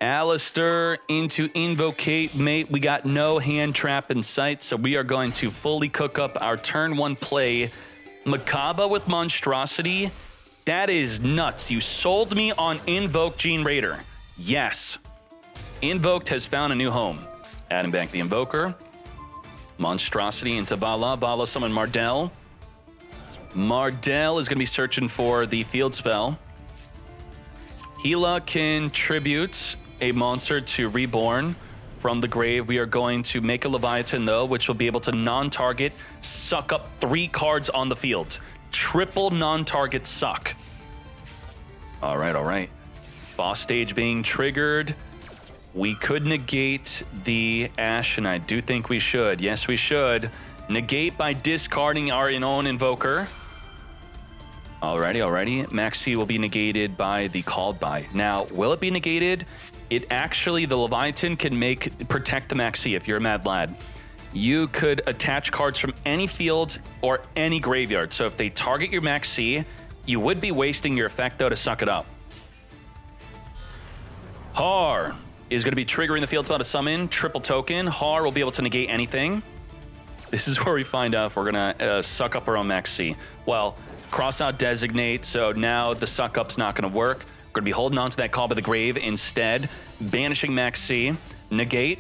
Alistair into Invoked Mate. We got no hand trap in sight, so we are going to fully cook up our turn 1 play. Makaba with Monstrosity. That is nuts. You sold me on Invoked Generaider. Yes. Invoked has found a new home. Adding back the Invoker. Monstrosity into Vala. Vala summon Mardell. Mardell is going to be searching for the field spell. Gila contributes a monster to Reborn from the grave. We are going to make a Leviathan, though, which will be able to non-target, suck up 3 cards on the field. Triple non-target suck. All right, all right. Boss stage being triggered. We could negate the Ash, and I do think we should. Yes, we should. Negate by discarding our own Invoker. Alrighty, alrighty. Maxi will be negated by the Called By. Now, will it be negated? It actually, the Leviathan can protect the Maxi if you're a Mad Lad. You could attach cards from any field or any graveyard. So if they target your Maxi, you would be wasting your effect, though, to suck it up. Har is going to be triggering the field spell to summon. Triple token. Har will be able to negate anything. This is where we find out if we're going to suck up our own Maxi. Well, cross out Designate, so now the suck up's not going to work. We're going to be holding on to that Call by the Grave instead. Banishing Maxi. Negate.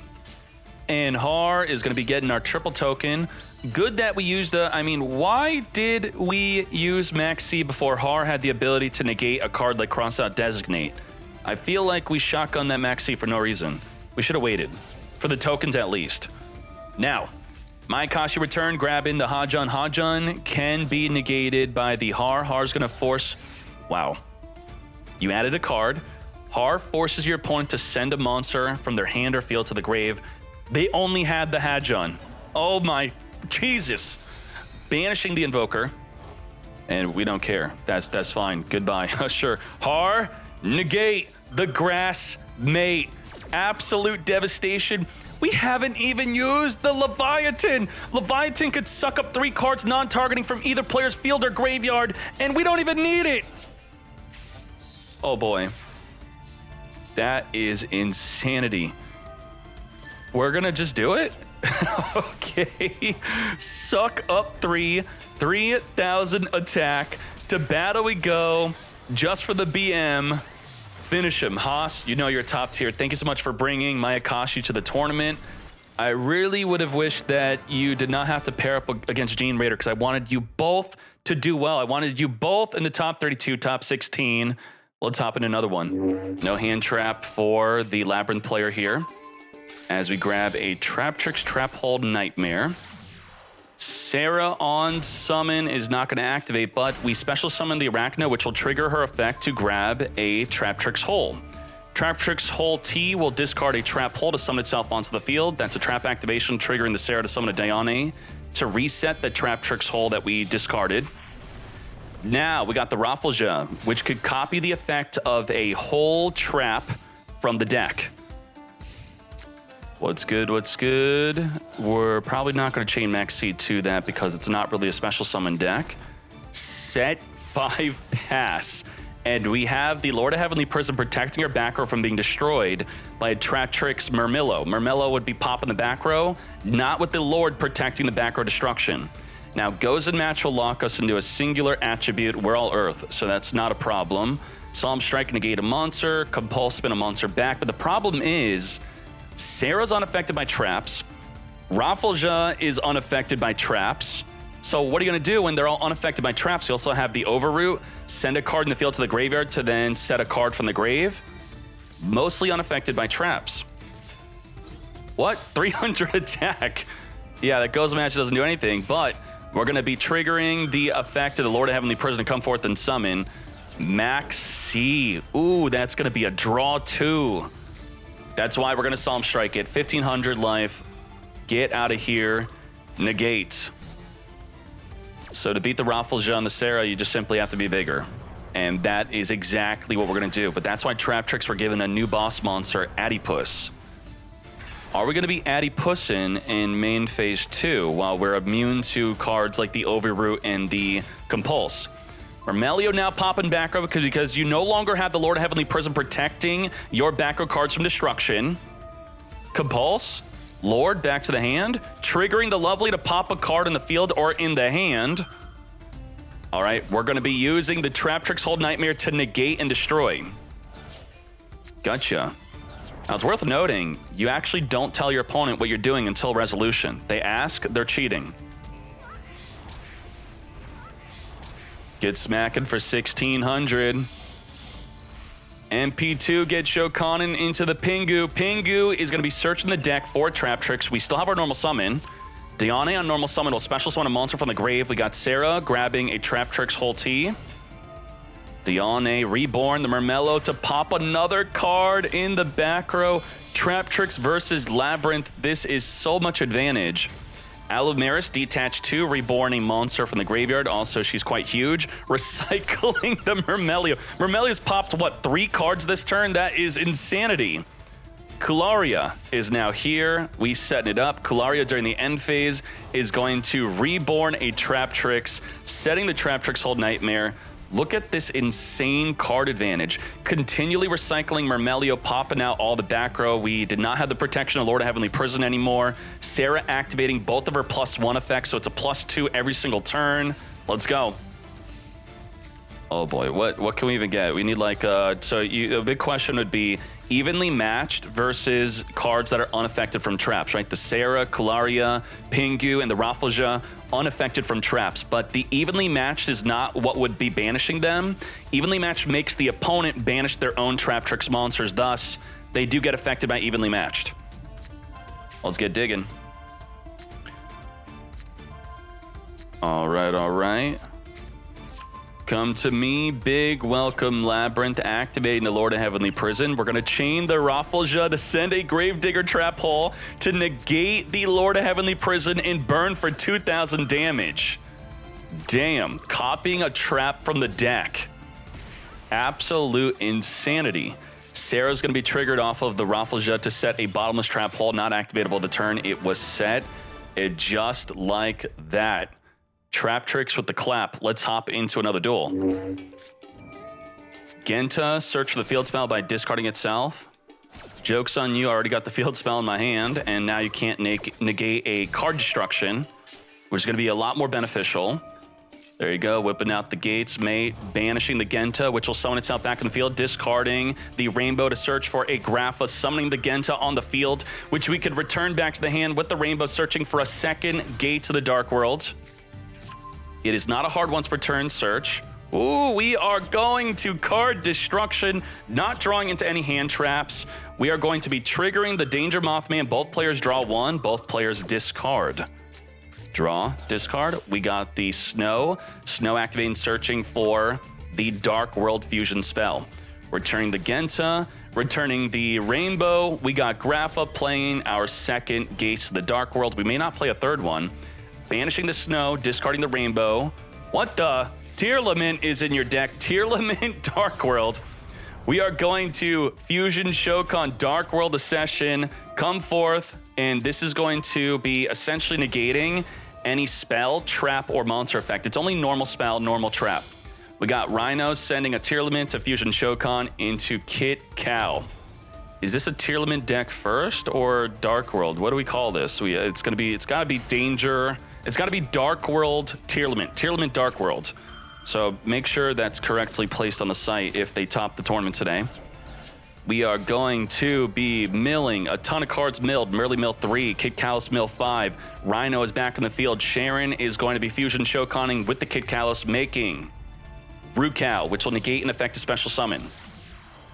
And Har is going to be getting our triple token. Good that we used why did we use Maxi before Har had the ability to negate a card like Cross Out Designate? I feel like we shotgunned that Maxi for no reason. We should have waited. For the tokens at least. Now, Mayakashi return, grabbing the Hajun. Hajun can be negated by the Har. Har's going to force... Wow. You added a card. Har forces your opponent to send a monster from their hand or field to the grave. They only had the Hajun. Oh my Jesus. Banishing the Invoker. And we don't care. That's fine. Goodbye. Sure. Har, negate the Grass Mate. Absolute devastation. We haven't even used the Leviathan. Leviathan could suck up 3 cards non-targeting from either player's field or graveyard, and we don't even need it. Oh boy. That is insanity. We're gonna just do it? Okay. Suck up 3,000 attack. To battle we go. Just for the BM. Finish him. Haas, you know you're top tier. Thank you so much for bringing Mayakashi to the tournament. I really would have wished that you did not have to pair up against Generaider because I wanted you both to do well. I wanted you both in the top 32, top 16. Let's hop in another one. No hand trap for the Labyrinth player here. As we grab a Traptrix Trap Hold Nightmare. Sarah on summon is not going to activate, but we special summon the Arachna, which will trigger her effect to grab a Traptrix Hole. Traptrix Hole T will discard a Trap Hole to summon itself onto the field. That's a trap activation, triggering the Sarah to summon a Diane to reset the Traptrix Hole that we discarded. Now we got the Rafflesia, which could copy the effect of a whole trap from the deck. What's good, what's good? We're probably not going to chain Maxi to that because it's not really a special summon deck. Set 5 pass. And we have the Lord of Heavenly Prison protecting our back row from being destroyed by a Traptrix Murmillo. Murmillo would be popping the back row, not with the Lord protecting the back row destruction. Now, Goes and Match will lock us into a singular attribute. We're all Earth, so that's not a problem. Solemn Strike, negate a monster. Compulse, spin a monster back. But the problem is... Sarah's unaffected by traps. Rafflesia is unaffected by traps. So what are you going to do when they're all unaffected by traps? You also have the Overroot, send a card in the field to the graveyard to then set a card from the grave. Mostly unaffected by traps. What? 300 attack. Yeah, that Goes Match doesn't do anything, but we're going to be triggering the effect of the Lord of Heavenly Prison to come forth and summon Maxi. Ooh, that's going to be a draw 2. That's why we're going to Solemn Strike it. 1,500 life. Get out of here. Negate. So to beat the Rafflesia and the Sarah, you just simply have to be bigger. And that is exactly what we're going to do. But that's why Traptrix were given a new boss monster, Adipus. Are we going to be Adipussin in main phase 2 while we're immune to cards like the Overroot and the Compulse? Mermelio now popping back row because you no longer have the Lord of Heavenly Prison protecting your back row cards from destruction. Compulse, Lord back to the hand, triggering the Lovely to pop a card in the field or in the hand. All right, we're going to be using the Traptrix Hold Nightmare to negate and destroy. Gotcha. Now, it's worth noting, you actually don't tell your opponent what you're doing until resolution. They ask, they're cheating. Get smacking for 1,600. MP2 gets Shokanen into the Pingu. Pingu is going to be searching the deck for Traptrix. We still have our normal summon. Diane on normal summon will special summon a monster from the grave. We got Sarah grabbing a Traptrix Whole T. Diane Reborn, the Mermello to pop another card in the back row. Traptrix versus Labyrinth. This is so much advantage. Alumeris, Detached 2, Reborn a monster from the graveyard. Also, she's quite huge. Recycling the Mermelio. Mermelio's popped, what, 3 cards this turn? That is insanity. Kularia is now here. We setting it up. Kularia during the end phase is going to Reborn a Traptrix, setting the Traptrix Hold Nightmare. Look at this insane card advantage. Continually recycling Mermelio, popping out all the back row. We did not have the protection of Lord of Heavenly Prison anymore. Sarah activating both of her +1 effects, so it's a +2 every single turn. Let's go. Oh boy, what can we even get? We need like, a big question would be evenly matched versus cards that are unaffected from traps, right? The Sarah, Kularia, Pingu, and the Rafflesia, unaffected from traps. But the evenly matched is not what would be banishing them. Evenly matched makes the opponent banish their own Traptrix monsters. Thus, they do get affected by evenly matched. Let's get digging. All right. Come to me, big welcome Labyrinth, activating the Lord of Heavenly Prison. We're going to chain the Rafflesia to send a Gravedigger Trap Hole to negate the Lord of Heavenly Prison and burn for 2,000 damage. Damn, copying a trap from the deck. Absolute insanity. Sarah's going to be triggered off of the Rafflesia to set a Bottomless Trap Hole, not activatable the turn it was set. It just like that. Traptrix with the clap. Let's hop into another duel. Genta, search for the field spell by discarding itself. Joke's on you, I already got the field spell in my hand, and now you can't negate a card destruction, which is going to be a lot more beneficial. There you go, whipping out the gates, mate. Banishing the Genta, which will summon itself back in the field. Discarding the Rainbow to search for a Grapha. Summoning the Genta on the field, which we could return back to the hand with the Rainbow, searching for a second Gate to the Dark World. It is not a hard once per turn search. Ooh, we are going to card destruction, not drawing into any hand traps. We are going to be triggering the Danger Mothman. Both players draw 1, both players discard. Draw, discard. We got the Snow activating, searching for the Dark World Fusion spell. Returning the Genta, returning the Rainbow. We got Grapha playing our second Gates to the Dark World. We may not play a third one. Banishing the Snow, discarding the Rainbow. What the? Tearlament is in your deck. Tearlament Dark World. We are going to Fusion Shokan Dark World Accession. Come forth, and this is going to be essentially negating any spell, trap, or monster effect. It's only normal spell, normal trap. We got Rhino sending a Tearlament to Fusion Shokan into Kit Cow. Is this a Tearlament deck first or Dark World? What do we call this? It's gotta be Danger. It's gotta be Dark World Tearlament Dark World. So make sure that's correctly placed on the site if they top the tournament today. We are going to be milling a ton of cards milled. Merly mill 3, Kit Callus mill 5. Rhino is back in the field. Sharon is going to be Fusion Shokaning with the Kit Callus, making Rukow, which will negate and affect a special summon.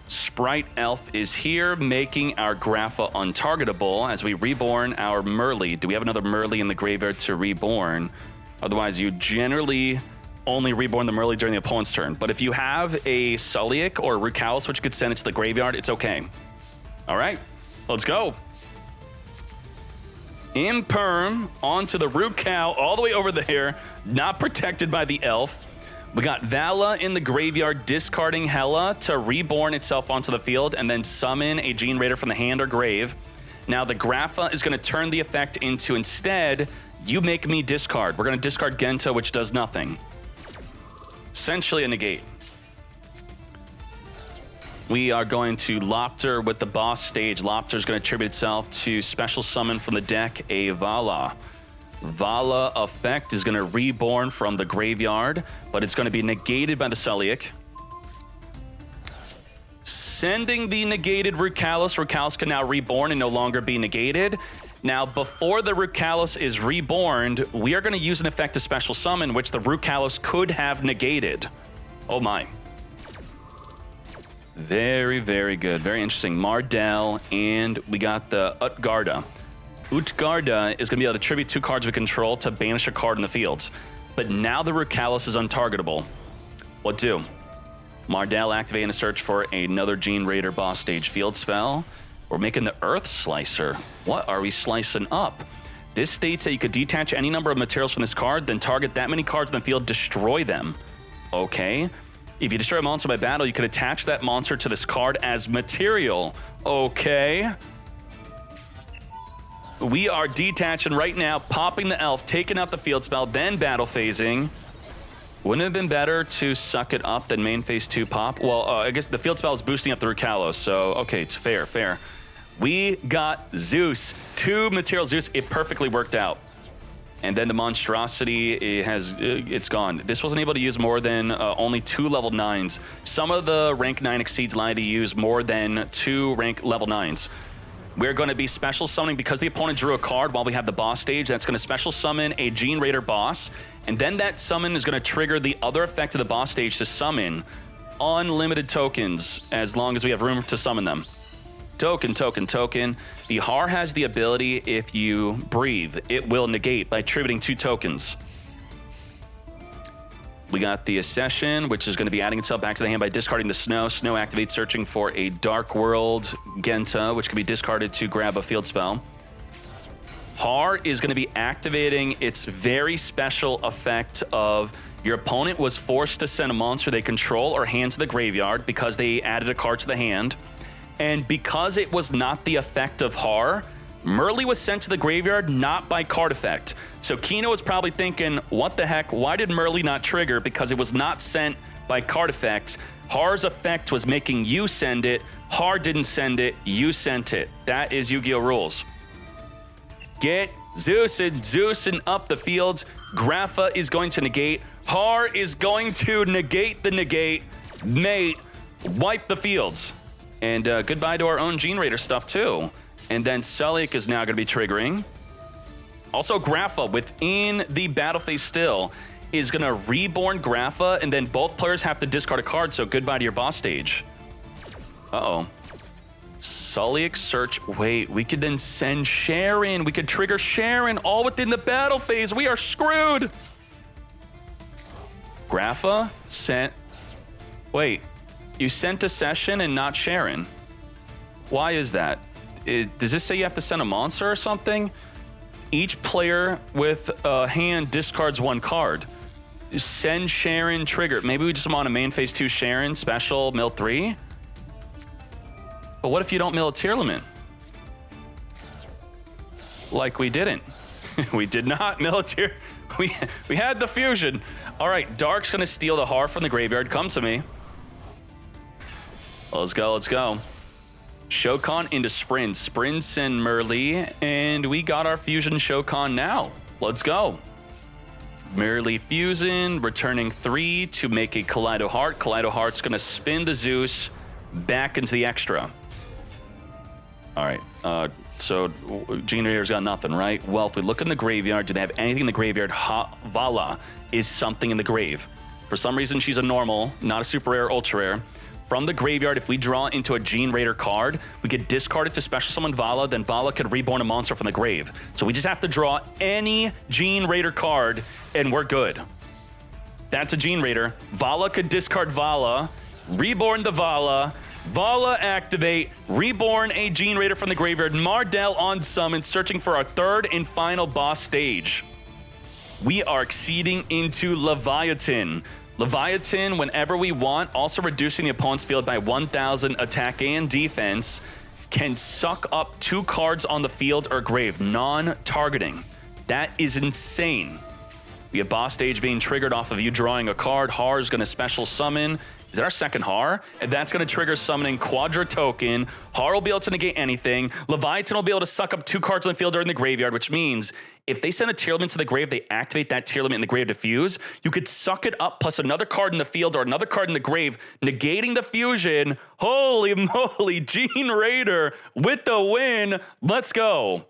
Sprite Elf is here, making our Grapha untargetable as we reborn our Merly. Do we have another Merly in the graveyard to reborn? Otherwise, you generally only reborn the Merly during the opponent's turn. But if you have a Sulliek or a Rukalis, which could send it to the graveyard, it's okay. All right, let's go. Imperm onto the Rukow, all the way over there, not protected by the Elf. We got Vala in the graveyard, discarding Hela to reborn itself onto the field and then summon a Generator from the hand or grave. Now the Grapha is going to turn the effect into, instead, you make me discard. We're going to discard Genta, which does nothing. Essentially a negate. We are going to Lopter with the boss stage. Lopter is going to attribute itself to special summon from the deck, a Vala. Vala effect is going to reborn from the graveyard, but it's going to be negated by the Sulliek. Sending the negated Rukalos. Rukalos can now reborn and no longer be negated. Now, before the Rukalos is reborn, we are going to use an effect to special summon, which the Rukalos could have negated. Oh my. Very, very good. Very interesting. Mardell, and we got the Utgarda. Utgarda is going to be able to tribute 2 cards we control to banish a card in the field. But now the Rukalos is untargetable. What do? Mardell activating a search for another Generaider boss stage field spell. We're making the Earth Slicer. What are we slicing up? This states that you could detach any number of materials from this card, then target that many cards in the field, destroy them. Okay. If you destroy a monster by battle, you could attach that monster to this card as material. Okay. We are detaching right now, popping the elf, taking out the field spell, then battle phasing. Wouldn't it have been better to suck it up than main phase 2 pop? Well, I guess the field spell is boosting up the Rukalos, so okay, it's fair, fair. We got Zeus, 2 material Zeus. It perfectly worked out. And then the monstrosity, it's gone. This wasn't able to use more than only 2 level 9s. Some of the rank 9 exceeds line to use more than 2 rank level 9s. We're going to be special summoning because the opponent drew a card while we have the boss stage. That's going to special summon a Generaider boss. And then that summon is going to trigger the other effect of the boss stage to summon unlimited tokens as long as we have room to summon them. Token, token, token. The Har has the ability, if you breathe, it will negate by attributing 2 tokens. We got the Accession, which is going to be adding itself back to the hand by discarding the Snow. Snow activates searching for a Dark World Genta, which can be discarded to grab a field spell. Har is going to be activating its very special effect of your opponent was forced to send a monster they control or hand to the graveyard because they added a card to the hand. And because it was not the effect of Har, Merly was sent to the graveyard not by card effect. So Kino was probably thinking, what the heck, why did Merly not trigger? Because it was not sent by card effect. Har's effect was making you send it. Har didn't send it, you sent it. That is Yu-Gi-Oh! Rules. Get Zeus and up the field. Grapha is going to negate. Har is going to negate the negate. Mate, wipe the fields. And goodbye to our own Generaider stuff too. And then Sulliek is now going to be triggering. Also, Grapha within the battle phase still is going to reborn Grapha, and then both players have to discard a card, so goodbye to your boss stage. Uh-oh. Sulliek search. Wait, we could then send Sharon. We could trigger Sharon all within the battle phase. We are screwed. Grapha sent. Wait, you sent a Session and not Sharon. Why is that? Does this say you have to send a monster or something? Each player with a hand discards 1 card. Send Sharon, trigger. Maybe we just want a main phase 2 Sharon, special, mill 3? But what if you don't mill a Tearlament? Like we didn't. We did not mill a Tear. We had the fusion. All right, Dark's gonna steal the Har from the graveyard. Come to me. Let's go, let's go. Shokan into Sprint. Sprints and Merly, and we got our Fusion Shokan now. Let's go. Merely Fusion, returning 3 to make a Kaleido Heart. Kaleido Heart's gonna spin the Zeus back into the extra. All right, so Generaider's got nothing, right? Well, if we look in the graveyard, do they have anything in the graveyard? Vala is something in the grave. For some reason, she's a normal, not a super rare, ultra rare. From the graveyard, if we draw into a Generaider card, we could discard it to special summon Vala, then Vala could reborn a monster from the grave. So we just have to draw any Generaider card, and we're good. That's a Generaider. Vala could discard Vala, reborn the Vala, Vala activate, reborn a Generaider from the graveyard, Mardell on summon, searching for our 3rd and final boss stage. We are exceeding into Leviathan. Leviathan, whenever we want, also reducing the opponent's field by 1,000 attack and defense, can suck up 2 cards on the field or grave, non-targeting. That is insane. We have boss stage being triggered off of you drawing a card. Har is going to special summon. Is that our second Har? And that's going to trigger summoning Quadra Token. Har will be able to negate anything. Leviathan will be able to suck up 2 cards on the field or in the graveyard, which means if they send a Tearlament to the grave, they activate that Tearlament in the grave to fuse. You could suck it up plus another card in the field or another card in the grave, negating the fusion. Holy moly, Gene Raider with the win. Let's go.